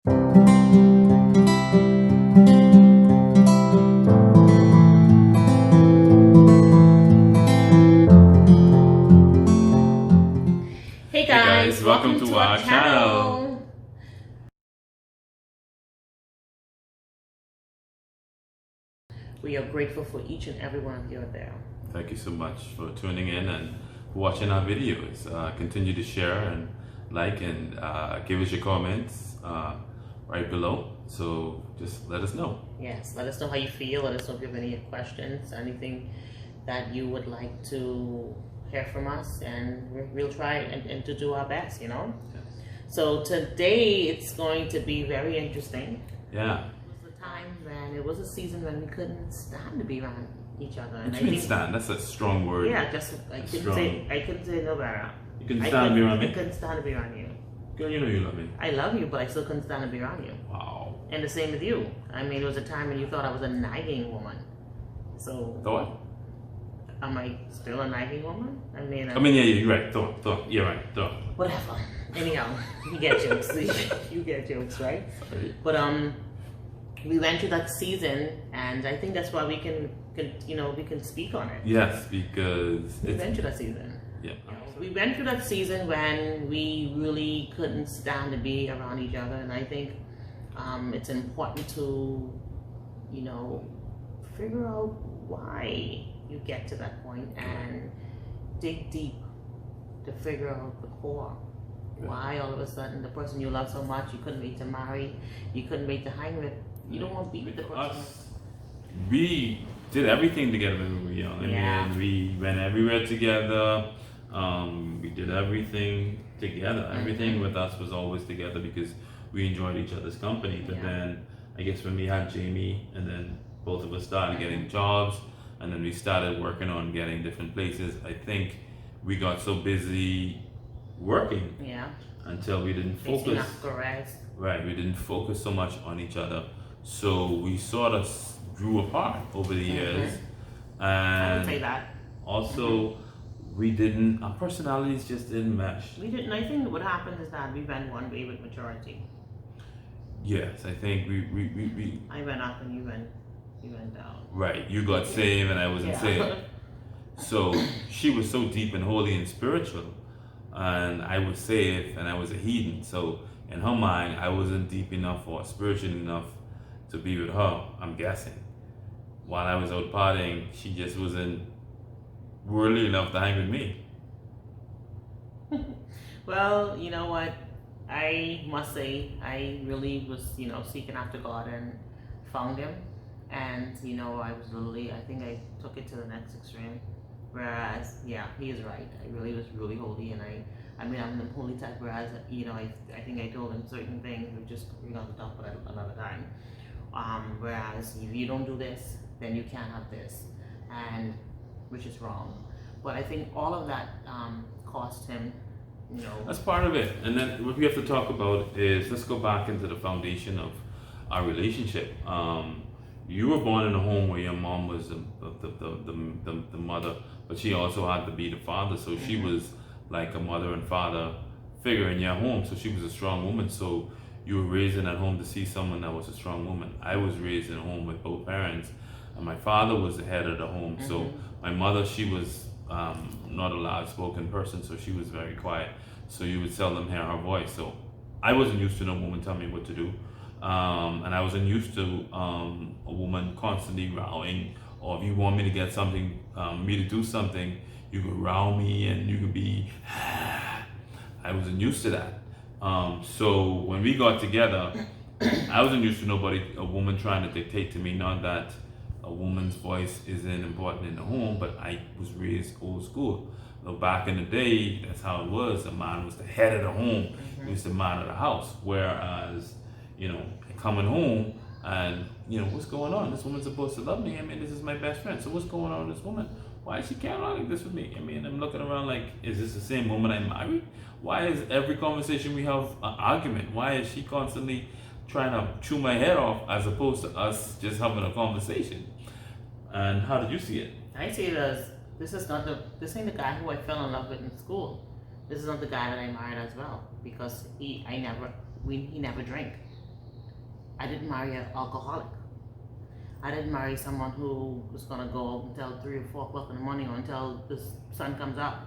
Hey guys, welcome to our channel. We are grateful for each and every one of you out there. Thank you so much for tuning in and watching our videos. Continue to share and like and give us your comments right below. So just let us know. Yes, let us know how you feel. Let us know if you have any questions, anything that you would like to hear from us, and we'll try and to do our best, you know? Yes. So today it's going to be very interesting. Yeah. It was a time when it was a season when we couldn't stand to be around each other. What do you mean stand? That's a strong word. Yeah, just I couldn't say no better. You couldn't stand to be around me? I couldn't stand to be around you. Girl, you know you love me. I love you, but I still couldn't stand to be around you. Wow. And the same with you. I mean, it was a time when you thought I was a nagging woman. So. Thought? Am I still a nagging woman? Yeah, you're right. Thought. You're right. Thought. Whatever. Anyhow, you get jokes. You get jokes, right? Sorry. But we went through that season, and I think that's why we can we can speak on it. Yes, because we went through that season. Yeah. We went through that season when we really couldn't stand to be around each other, and I think it's important to, figure out why you get to that point and dig deep to figure out the core. Yeah. Why all of a sudden the person you love so much, you couldn't wait to marry, you couldn't wait to hang with, you don't want to be with the person. We did everything together when we were young. I mean, we went everywhere together. We did everything together. Everything with us was always together because we enjoyed each other's company. But then I guess when we had Jamie, and then both of us started getting jobs, and then we started working on getting different places, I think we got so busy working until we didn't focus. Right, we didn't focus so much on each other. So we sort of grew apart over the years. And I would say that. Also, our personalities just didn't mesh. We didn't. I think what happened is that we went one way with maturity. Yes, I think we I went up and you went down. Right, you got saved and I wasn't saved. So she was so deep and holy and spiritual, and I was saved and I was a heathen. So in her mind, I wasn't deep enough or spiritual enough to be with her, I'm guessing. While I was out partying, she just wasn't worldly enough to hang with me. Well, you know what? I must say, I really was, seeking after God and found Him. And, I think I took it to the next extreme. Whereas, He is right. I really was really holy, and I'm the holy type. Whereas, I think I told Him certain things. We just, to talk about it another time. Whereas, if you don't do this, then you can't have this, and which is wrong. But I think all of that cost Him. That's part of it. And then what we have to talk about is, let's go back into the foundation of our relationship. You were born in a home where your mom was the mother, but she also had to be the father. So she was like a mother and father figure in your home. So she was a strong woman. So you were raised in that home to see someone that was a strong woman. I was raised in a home with both parents, and my father was the head of the home. So my mother, she was not a loud spoken person, so she was very quiet. So you would seldom hear her voice. So I wasn't used to no woman tell me what to do. And I wasn't used to a woman constantly rowing, or if you want me to get something, me to do something, you could row me and you could be, I wasn't used to that. So when we got together, I wasn't used to a woman trying to dictate to me. Not that a woman's voice isn't important in the home, but I was raised old school. So back in the day, that's how it was. A man was the head of the home. He was the man of the house. Whereas, coming home and, what's going on? This woman's supposed to love me. I mean, this is my best friend. So what's going on with this woman? Why is she carrying on like this with me? I mean, I'm looking around like, is this the same woman I married? Why is every conversation we have an argument? Why is she constantly trying to chew my head off as opposed to us just having a conversation? And how did you see it? I see it as, this ain't the guy who I fell in love with in school. This is not the guy that I married as well, because he never drank. I didn't marry an alcoholic. I didn't marry someone who was gonna go until 3 or 4 o'clock in the morning or until the sun comes up.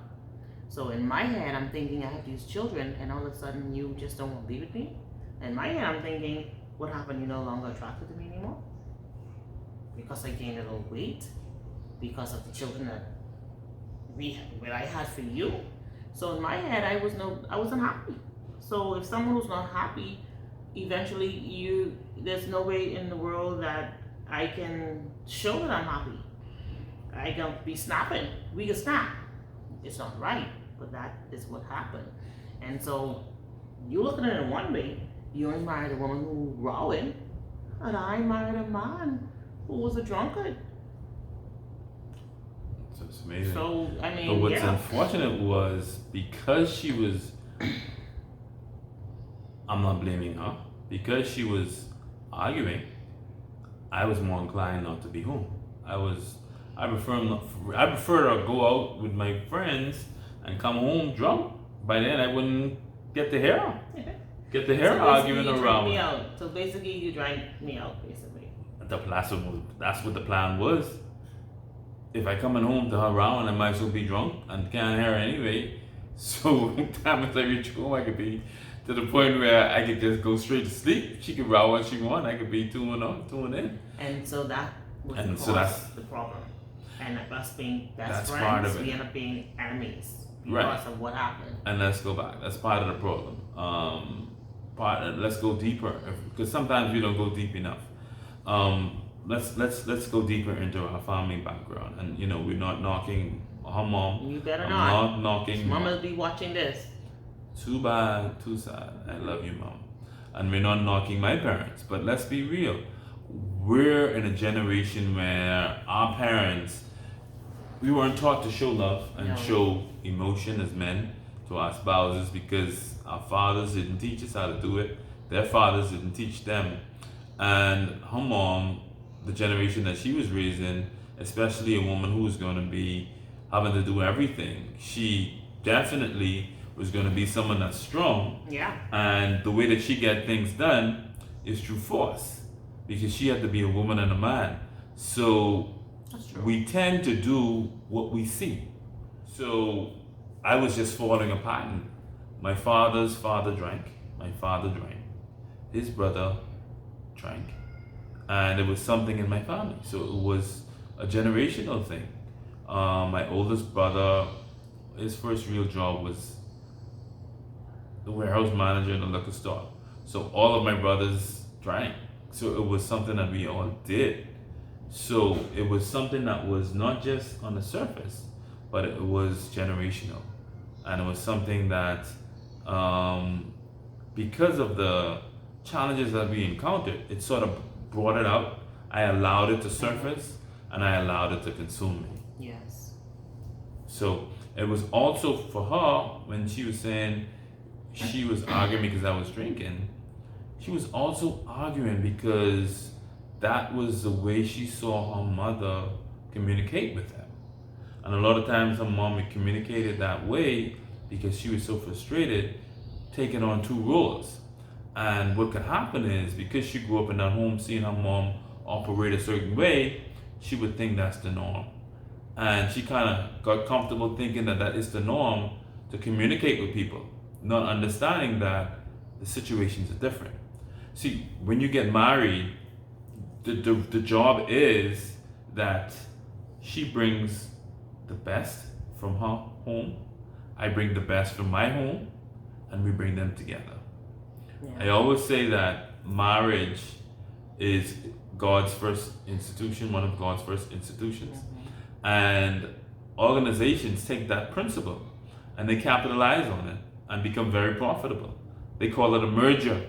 So in my head, I'm thinking I have these children, and all of a sudden you just don't want to be with me. In my head, I'm thinking, what happened? You're no longer attracted to me anymore because I gained a little weight, because of the children that I had for you. So in my head, I wasn't happy. So if someone who's not happy, eventually there's no way in the world that I can show that I'm happy. I can be snapping. We can snap. It's not right, but that is what happened. And so you looking at it in one way, you only married a woman who rowing, and I married a man who was a drunkard. So it's amazing. So I mean, But what's yeah. unfortunate was because she was, I'm not blaming her, because she was arguing, I was more inclined not to be home. I prefer to go out with my friends and come home drunk. By then I wouldn't get to hear her. Get to hear her So arguing basically you around. drank me out. So basically you drank me out, basically. That's what the plan was. If I coming home to her around, I might as well be drunk and can't hear her anyway. So time as I reach home, I could be to the point where I could just go straight to sleep. She could row what she want. I could be tuning in. And so that was And so that's the problem. And us being that's best part of friends, it. we end up being enemies because Right. of what happened. And let's go back. That's part of the problem. Let's go deeper because sometimes we don't go deep enough. Let's go deeper into her family background. And we're not knocking her mom. You better I'm not. not knocking. Mama's be watching this. Too bad, too sad. I love you, mom. And we're not knocking my parents, but let's be real. We're in a generation where our parents, we weren't taught to show love and No. show emotion as men to our spouses because our fathers didn't teach us how to do it. Their fathers didn't teach them. And her mom, the generation that she was raised in, especially a woman who was going to be having to do everything, she definitely was going to be someone that's strong. Yeah. And the way that she get things done is through force because she had to be a woman and a man. So That's true. we tend to do what we see. So I was just falling a pattern. My father's father drank. My father drank. His brother drank. And it was something in my family. So it was a generational thing. My oldest brother, his first real job was the warehouse manager in a liquor store. So all of my brothers drank. So it was something that we all did. So it was something that was not just on the surface, but it was generational. And it was something that, because of the challenges that we encountered, it sort of brought it out. I allowed it to surface and I allowed it to consume me. Yes. So it was also for her when she was saying she was arguing because I was drinking, she was also arguing because that was the way she saw her mother communicate with them. And a lot of times her mom communicated that way because she was so frustrated, taking on two roles. And what could happen is because she grew up in that home seeing her mom operate a certain way, she would think that's the norm. And she kind of got comfortable thinking that that is the norm to communicate with people, not understanding that the situations are different. See, when you get married, the job is that she brings the best from her home, I bring the best from my home, and we bring them together. Yeah. I always say that marriage is God's first institution, one of God's first institutions. And organizations take that principle and they capitalize on it and become very profitable. They call it a merger.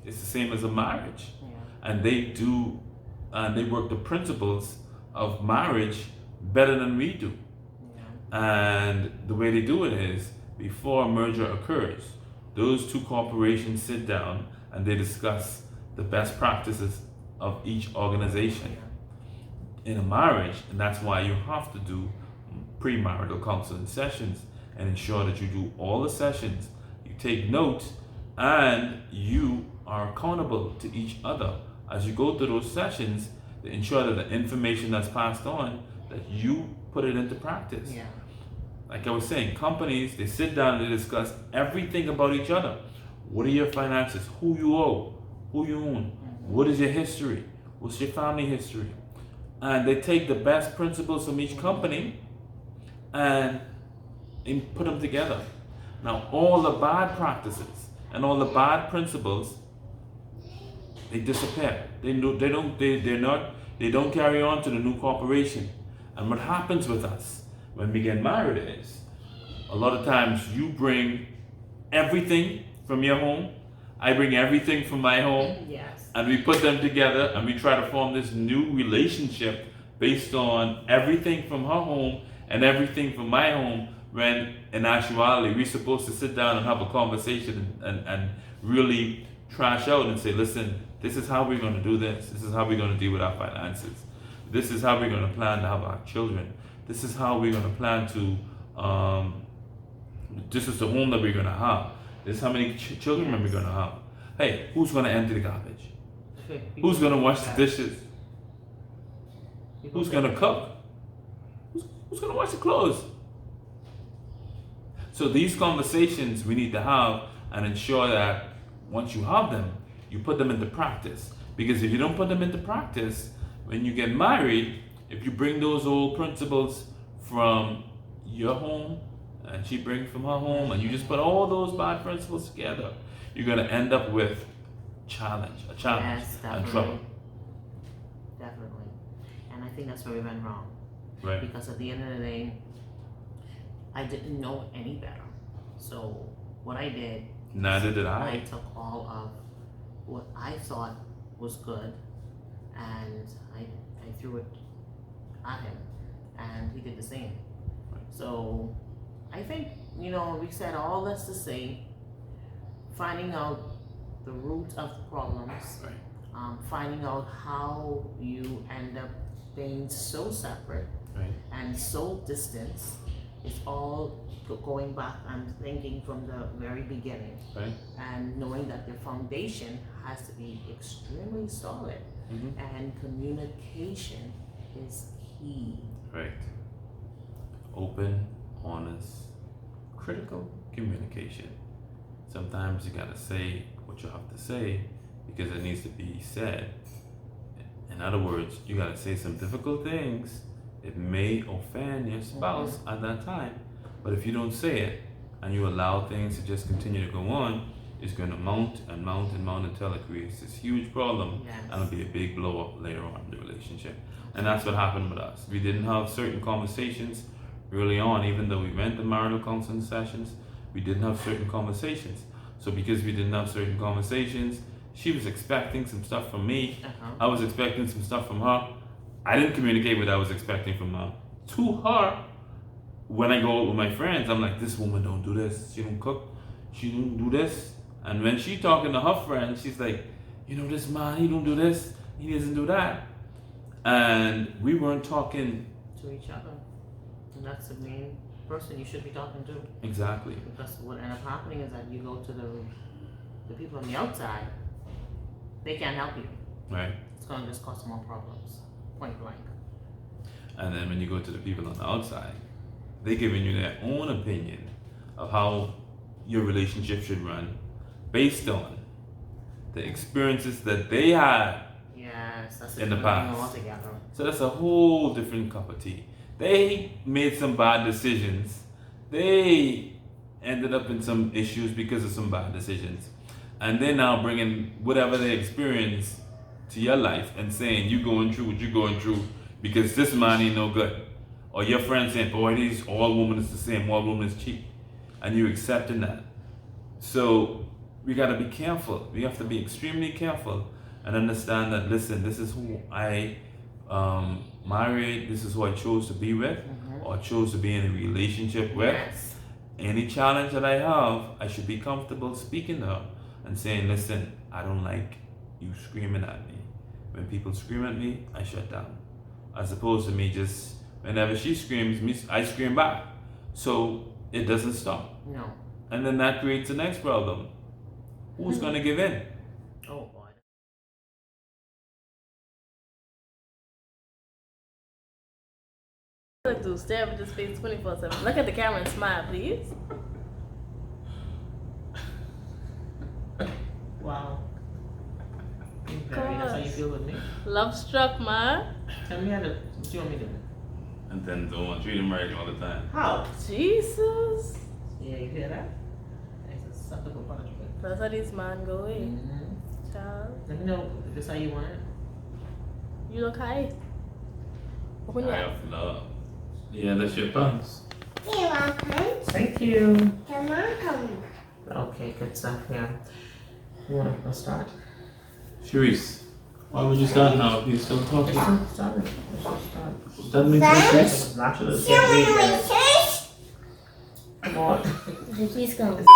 It's the same as a marriage. Yeah. And they work the principles of marriage better than we do. Yeah. And the way they do it is before a merger occurs, those two corporations sit down and they discuss the best practices of each organization in a marriage, and that's why you have to do premarital counseling sessions and ensure that you do all the sessions, you take notes, and you are accountable to each other as you go through those sessions to ensure that the information that's passed on, that you put it into practice. Yeah. Like I was saying, companies, they sit down and they discuss everything about each other. What are your finances? Who you owe? Who you own? What is your history? What's your family history? And they take the best principles from each company and put them together. Now, all the bad practices and all the bad principles, they disappear. They don't carry on to the new corporation. And what happens with us when we get married is, a lot of times you bring everything from your home, I bring everything from my home, Yes. and we put them together and we try to form this new relationship based on everything from her home and everything from my home, when in actuality we're supposed to sit down and have a conversation and really trash out and say, listen, this is how we're going to do this. This is how we're going to deal with our finances. This is how we're going to plan to have our children. This is how we're going to plan to, this is the home that we're going to have. This is how many children we're going to have. Hey, who's going to empty the garbage? Who's going to wash the dishes? Who's going to cook? Who's going to wash the clothes? So these conversations we need to have and ensure that once you have them, you put them into practice. Because if you don't put them into practice, when you get married, if you bring those old principles from your home and she brings from her home and you just put all those bad principles together, you're going to end up with a challenge Yes, and trouble. Definitely. And I think that's where we went wrong. Right. Because at the end of the day, I didn't know any better. So what I did, Neither did I I. took all of what I thought was good and I threw it at him, and he did the same. So I think, we said all this to say, finding out the root of the problems, Right. Finding out how you end up being so separate Right. and so distant. It's all going back and thinking from the very beginning, Right. and knowing that the foundation has to be extremely solid, Mm-hmm. and communication is key. Right. Open, honest, critical communication. Sometimes you gotta say what you have to say because it needs to be said. In other words, you gotta say some difficult things. It may offend your spouse at that time, but if you don't say it and you allow things to just continue to go on, it's going to mount and mount and mount until it creates this huge problem, Yes. and it'll be a big blow up later on in the relationship. And that's what happened with us. We didn't have certain conversations early on, even though we went to marital counseling sessions, we didn't have certain conversations. So because we didn't have certain conversations, she was expecting some stuff from me, I was expecting some stuff from her. I didn't communicate what I was expecting from her to her. When I go out with my friends, I'm like, this woman don't do this. She don't cook. She don't do this. And when she talking to her friends, she's like, this man, he don't do this. He doesn't do that. And we weren't talking To each other. And that's the main person you should be talking to. exactly. Because what ends up happening is that you go to the people on the outside, they can't help you. Right. It's going to just cause more problems. Point blank. And then when you go to the people on the outside, they're giving you their own opinion of how your relationship should run based on the experiences that they had. Yes, that's In the different thing past. altogether. So that's a whole different cup of tea. They made some bad decisions. They ended up in some issues because of some bad decisions. And they're now bringing whatever they experienced to your life and saying, you going through what you're going through because this man ain't no good. Or your friend saying, boy, these all women is the same, all women is cheap. And you accepting that. So we gotta be careful. We have to be extremely careful and understand that, listen, this is who I married, this is who I chose to be with, or chose to be in a relationship with. Yes. Any challenge that I have, I should be comfortable speaking to her and saying, listen, I don't like you screaming at me. When people scream at me, I shut down. As opposed to me just, whenever she screams, I scream back. So it doesn't stop. No. And then that creates the next problem. Who's going to give in? Oh boy. Look, dude, stare at this face 24/7. Look at the camera and smile, please. Wow. Very, that's how you feel with me? Love struck, man. Tell me how to, what you want me to do? And then don't want to treat him right all the time. How? Jesus. Yeah, you hear that? It's acceptable punishment. That's how these man go away. Mm-hmm. Child. Let me know if this how you want it. You look high. Open I your have love. Yeah, that's your pants. You're welcome. Thank you. You're welcome. Okay, good stuff. Yeah. You want to start? Sharice, why would you start now if you're still talking? Let's start. Let's just start. That makes no sense. Naturally, Someone with fish. come on. He's going.